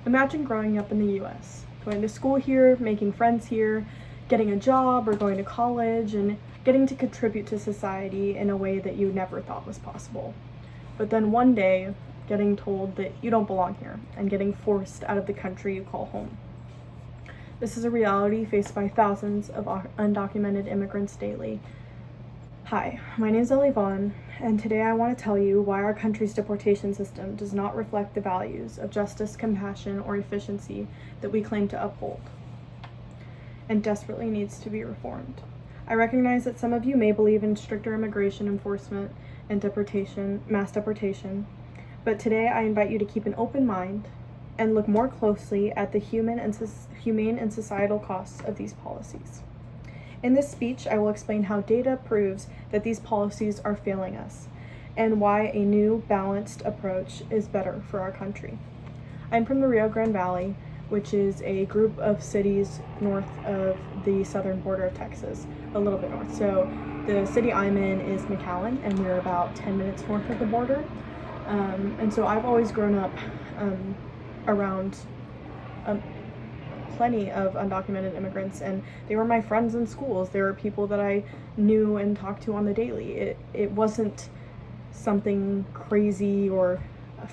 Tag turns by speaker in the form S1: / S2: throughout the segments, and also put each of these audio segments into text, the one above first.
S1: Imagine growing up in the US, going to school here, making friends here, getting a job or going to college, and getting to contribute to society in a way that you never thought was possible. But then one day, getting told that you don't belong here and getting forced out of the country you call home. This is a reality faced by thousands of undocumented immigrants daily. Hi, my name is Ellie Vaughan, and today I want to tell you why our country's deportation system does not reflect the values of justice, compassion, or efficiency that we claim to uphold, and desperately needs to be reformed. I recognize that some of you may believe in stricter immigration enforcement and mass deportation, but today I invite you to keep an open mind and look more closely at the humane and societal costs of these policies. In this speech, I will explain how data proves that these policies are failing us and why a new, balanced approach is better for our country. I'm from the Rio Grande Valley, which is a group of cities north of the southern border of Texas, a little bit north. So the city I'm in is McAllen, and we're about 10 minutes north of the border. And so I've always grown up around plenty of undocumented immigrants, and they were my friends in schools. They were people that I knew and talked to on the daily. It wasn't something crazy or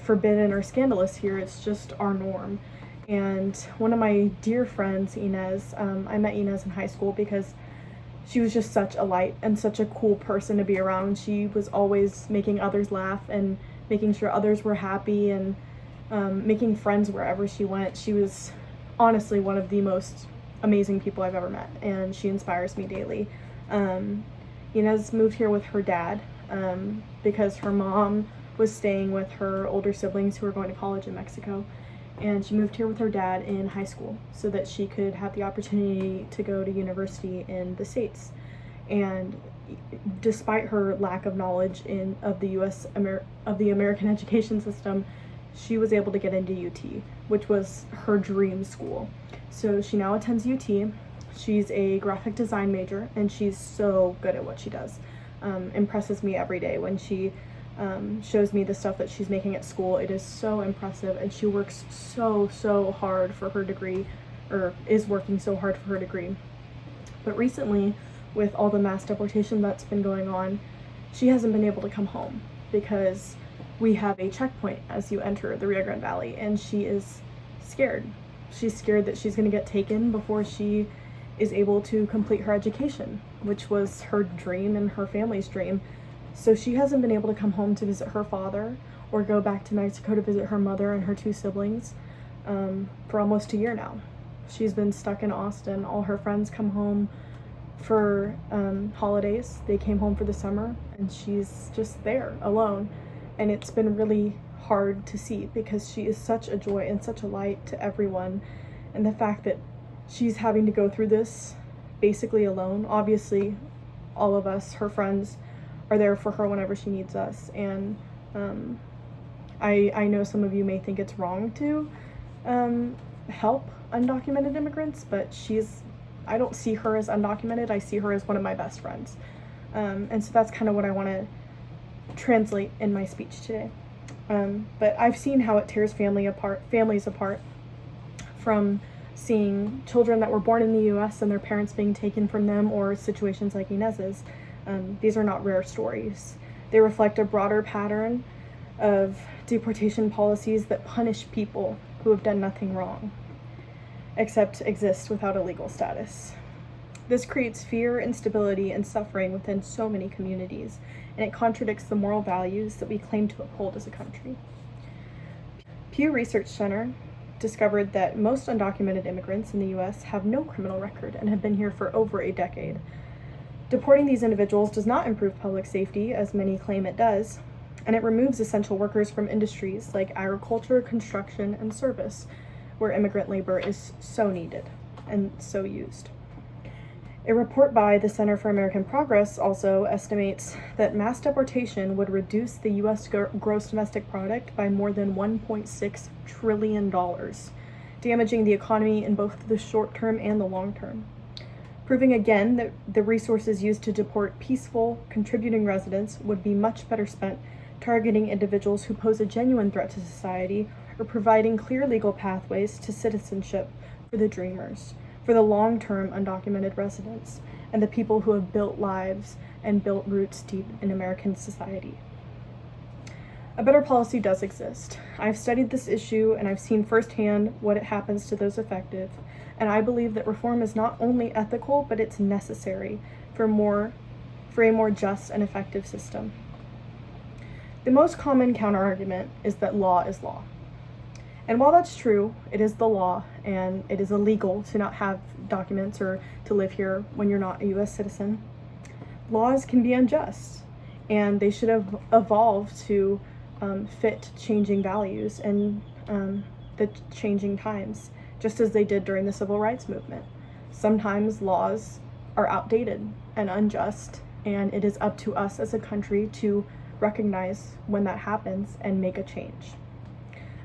S1: forbidden or scandalous here. It's just our norm. And one of my dear friends, Inez, I met Inez in high school because she was just such a light and such a cool person to be around. She was always making others laugh and making sure others were happy and making friends wherever she went. She was honestly one of the most amazing people I've ever met, and she inspires me daily. Inez moved here with her dad because her mom was staying with her older siblings who were going to college in Mexico, and she moved here with her dad in high school so that she could have the opportunity to go to university in the States. And despite her lack of knowledge of the American education system, she was able to get into UT, which was her dream school. So she now attends UT. She's a graphic design major, and she's so good at what she does. Impresses me every day when she shows me the stuff that she's making at school. It is so impressive, and she works so hard for her degree, or is working so hard for her degree. But recently, with all the mass deportation that's been going on, she hasn't been able to come home because we have a checkpoint as you enter the Rio Grande Valley, and she is scared. She's scared that she's going to get taken before she is able to complete her education, which was her dream and her family's dream. So she hasn't been able to come home to visit her father or go back to Mexico to visit her mother and her two siblings for almost a year now. She's been stuck in Austin. All her friends come home for holidays. They came home for the summer, and she's just there alone. And it's been really hard to see because she is such a joy and such a light to everyone. And the fact that she's having to go through this basically alone. Obviously, all of us, her friends, are there for her whenever she needs us. And I know some of you may think it's wrong to help undocumented immigrants, but I don't see her as undocumented. I see her as one of my best friends. And so that's kind of what I want to translate in my speech today. But I've seen how it tears families apart, from seeing children that were born in the US and their parents being taken from them, or situations like Inez's. These are not rare stories. They reflect a broader pattern of deportation policies that punish people who have done nothing wrong, except exist without a legal status. This creates fear, instability, and suffering within so many communities, and it contradicts the moral values that we claim to uphold as a country. Pew Research Center discovered that most undocumented immigrants in the U.S. have no criminal record and have been here for over a decade. Deporting these individuals does not improve public safety, as many claim it does, and it removes essential workers from industries like agriculture, construction, and service, where immigrant labor is so needed and so used. A report by the Center for American Progress also estimates that mass deportation would reduce the U.S. gross domestic product by more than $1.6 trillion, damaging the economy in both the short term and the long term. Proving again that the resources used to deport peaceful, contributing residents would be much better spent targeting individuals who pose a genuine threat to society or providing clear legal pathways to citizenship for the dreamers, for the long-term undocumented residents, and the people who have built lives and built roots deep in American society. A better policy does exist. I've studied this issue and I've seen firsthand what happens to those affected, and I believe that reform is not only ethical, but it's necessary for a more just and effective system. The most common counterargument is that law is law. And while that's true, it is the law, and it is illegal to not have documents or to live here when you're not a US citizen. Laws can be unjust, and they should have evolved to fit changing values and the changing times, just as they did during the Civil Rights Movement. Sometimes laws are outdated and unjust, and it is up to us as a country to recognize when that happens and make a change.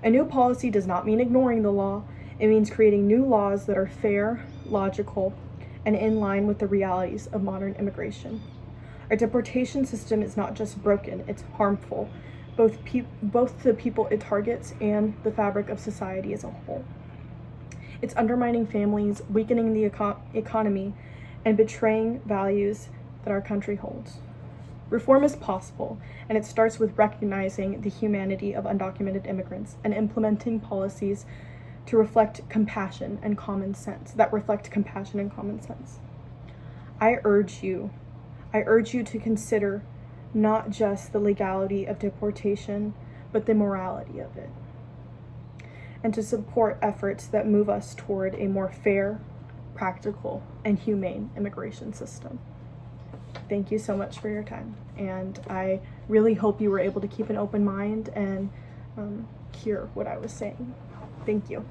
S1: A new policy does not mean ignoring the law. It means creating new laws that are fair, logical, and in line with the realities of modern immigration. Our deportation system is not just broken, it's harmful, both to the people it targets and the fabric of society as a whole. It's undermining families, weakening the economy, and betraying values that our country holds. Reform is possible, and it starts with recognizing the humanity of undocumented immigrants and implementing policies to reflect compassion and common sense, I urge you to consider not just the legality of deportation, but the morality of it, and to support efforts that move us toward a more fair, practical, and humane immigration system. Thank you so much for your time, and I really hope you were able to keep an open mind and hear what I was saying. Thank you.